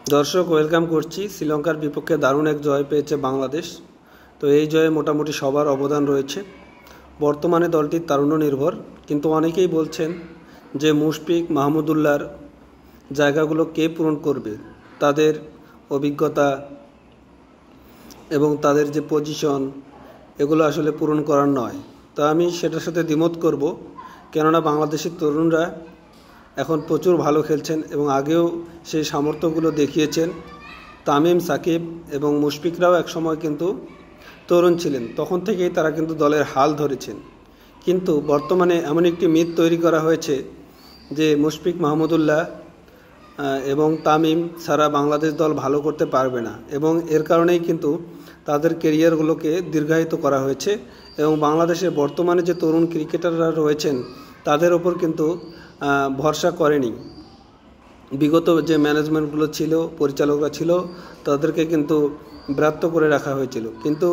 দর্শক ওয়েলকাম করছি। শ্রীলঙ্কার বিপক্ষে দারুণ এক জয় পেয়েছে বাংলাদেশ। তো এই জয়ে মোটামুটি সবার অবদান রয়েছে। বর্তমানে দলটির তারুণ্য নির্ভর, কিন্তু অনেকেই বলছেন যে মুশফিক মাহমুদুল্লাহর জায়গাগুলো কে পূরণ করবে। তাদের অভিজ্ঞতা এবং তাদের যে পজিশন, এগুলো আসলে পূরণ করার নয়। তো আমি সেটার সাথে দ্বিমত করব, কেননা বাংলাদেশের তরুণরা এখন প্রচুর ভালো খেলছেন এবং আগেও সেই সামর্থ্যগুলো দেখিয়েছেন। তামিম, সাকিব এবং মুশফিকরাও একসময় কিন্তু তরুণ ছিলেন, তখন থেকেই তারা কিন্তু দলের হাল ধরেছেন। কিন্তু বর্তমানে এমন একটি মিথ তৈরি করা হয়েছে যে মুশফিক মাহমুদুল্লাহ এবং তামিম ছাড়া বাংলাদেশ দল ভালো করতে পারবে না, এবং এর কারণেই কিন্তু তাদের কেরিয়ারগুলোকে দীর্ঘায়িত করা হয়েছে। এবং বাংলাদেশের বর্তমানে যে তরুণ ক্রিকেটাররা রয়েছেন তাদের ওপর কিন্তু ভরসা করেনি। বিগত যে ম্যানেজমেন্টগুলো ছিল, পরিচালকরা ছিল, তাদেরকে কিন্তু ব্রাত্য করে রাখা হয়েছিল। কিন্তু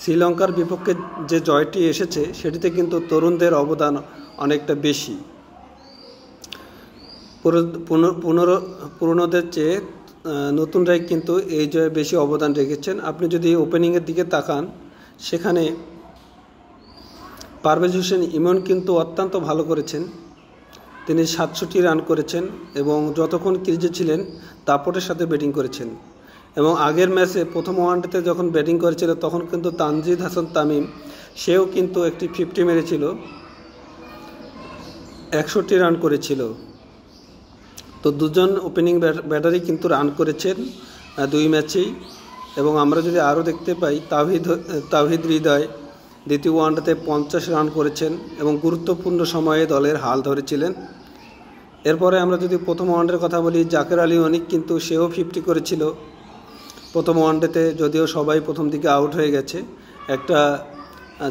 শ্রীলঙ্কার বিপক্ষে যে জয়টি এসেছে সেটিতে কিন্তু তরুণদের অবদান অনেকটা বেশি। পুরনোদের চেয়ে নতুনরাই কিন্তু এই জয়ে বেশি অবদান রেখেছেন। আপনি যদি ওপেনিংয়ের দিকে তাকান, সেখানে পারভেজ হোসেন ইমন কিন্তু অত্যন্ত ভালো করেছেন। তিনি 67 রান করেছেন এবং যতক্ষণ ক্রিজে ছিলেন দাপটের সাথে ব্যাটিং করেছেন। এবং আগের ম্যাচে প্রথম ওয়ানডেতে যখন ব্যাটিং করেছিল তখন কিন্তু তানজিদ হাসান তামিম, সেও কিন্তু একটি 50 মেরেছিল, 61 রান করেছিল। তো দুজন ওপেনিং ব্যাটারই কিন্তু রান করেছেন দুই ম্যাচেই। এবং আমরা যদি আরও দেখতে পাই, তাওহিদ হৃদয় দ্বিতীয় ওয়ানডেতে 50 রান করেছেন এবং গুরুত্বপূর্ণ সময়ে দলের হাল ধরেছিলেন। এরপরে আমরা যদি প্রথম ওয়ানডের কথা বলি, জাকের আলী অনিক কিন্তু সেও 50 করেছিল প্রথম ওয়ানডেতে, যদিও সবাই প্রথম দিকে আউট হয়ে গেছে। একটা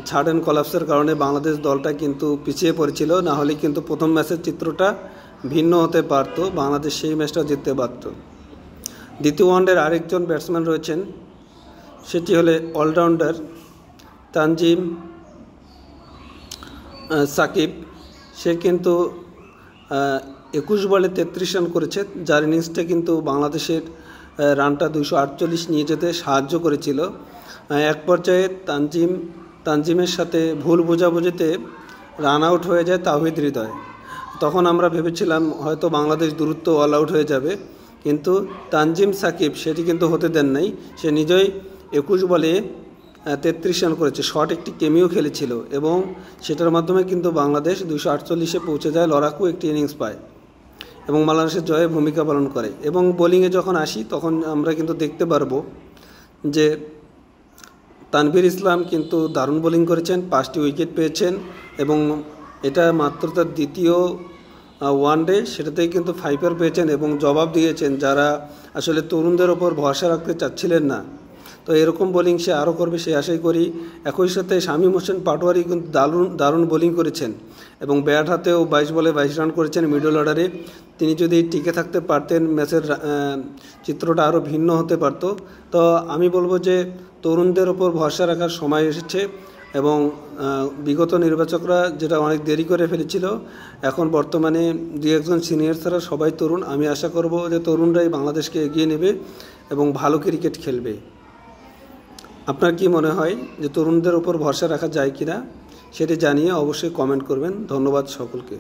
ছাড় অ্যান্ড কলাপসের কারণে বাংলাদেশ দলটা কিন্তু পিছিয়ে পড়েছিল, না হলে কিন্তু প্রথম ম্যাচের চিত্রটা ভিন্ন হতে পারত, বাংলাদেশ সেই ম্যাচটা জিততে পারত। দ্বিতীয় ওয়ানডের আরেকজন ব্যাটসম্যান রয়েছেন, সেটি হলে অলরাউন্ডার তানজিম সাকিব। সে কিন্তু 21 বলে 33 রান করেছে, যার ইনিংসটা কিন্তু বাংলাদেশের রানটা 248 নিয়ে যেতে সাহায্য করেছিল। এক পর্যায়ে তানজিমের সাথে ভুল বোঝাবুঝিতে রান আউট হয়ে যায় তাওহিদ হৃদয়। তখন আমরা ভেবেছিলাম হয়তো বাংলাদেশ দ্রুত অল আউট হয়ে যাবে, কিন্তু তানজিম সাকিব সেটি কিন্তু হতে দেন নাই। সে নিজেই 21 বলে 33 রান করেছে, শর্ট একটি কেমিও খেলেছিল এবং সেটার মাধ্যমে কিন্তু বাংলাদেশ 248-এ পৌঁছে যায়, লড়াকু একটি ইনিংস পায় এবং বাংলাদেশের জয়ে ভূমিকা পালন করে। এবং বোলিংয়ে যখন আসি তখন আমরা কিন্তু দেখতে পারবো যে তানভীর ইসলাম কিন্তু দারুণ বোলিং করেছেন, 5টি উইকেট পেয়েছেন এবং এটা মাত্র তার দ্বিতীয় ওয়ানডে, সেটাতেই কিন্তু 5 পেয়েছেন এবং জবাব দিয়েছেন যারা আসলে তরুণদের ওপর ভরসা রাখতে চাচ্ছিলেন না। তো এরকম বোলিং সে আরও করবে সে আশাই করি। একই সাথে শামীম হোসেন পাটোয়ারি কিন্তু দারুণ বোলিং করেছেন এবং ব্যাট হাতেও 22 বলে 22 রান করেছেন মিডল অর্ডারে। তিনি যদি টিকে থাকতে পারতেন ম্যাচের চিত্রটা আরও ভিন্ন হতে পারত। তো আমি বলবো যে তরুণদের ওপর ভরসা রাখার সময় এসেছে এবং বিগত নির্বাচকরা যেটা অনেক দেরি করে ফেলেছিল, এখন বর্তমানে দু একজন সিনিয়র ছাড়া সবাই তরুণ। আমি আশা করব যে তরুণরাই বাংলাদেশকে এগিয়ে নেবে এবং ভালো ক্রিকেট খেলবে। আপনার কি মনে হয় যে তরুণদের উপর ভরসা রাখা যায় কিনা, সেটি জানিয়ে অবশ্যই কমেন্ট করবেন। ধন্যবাদ সকলকে।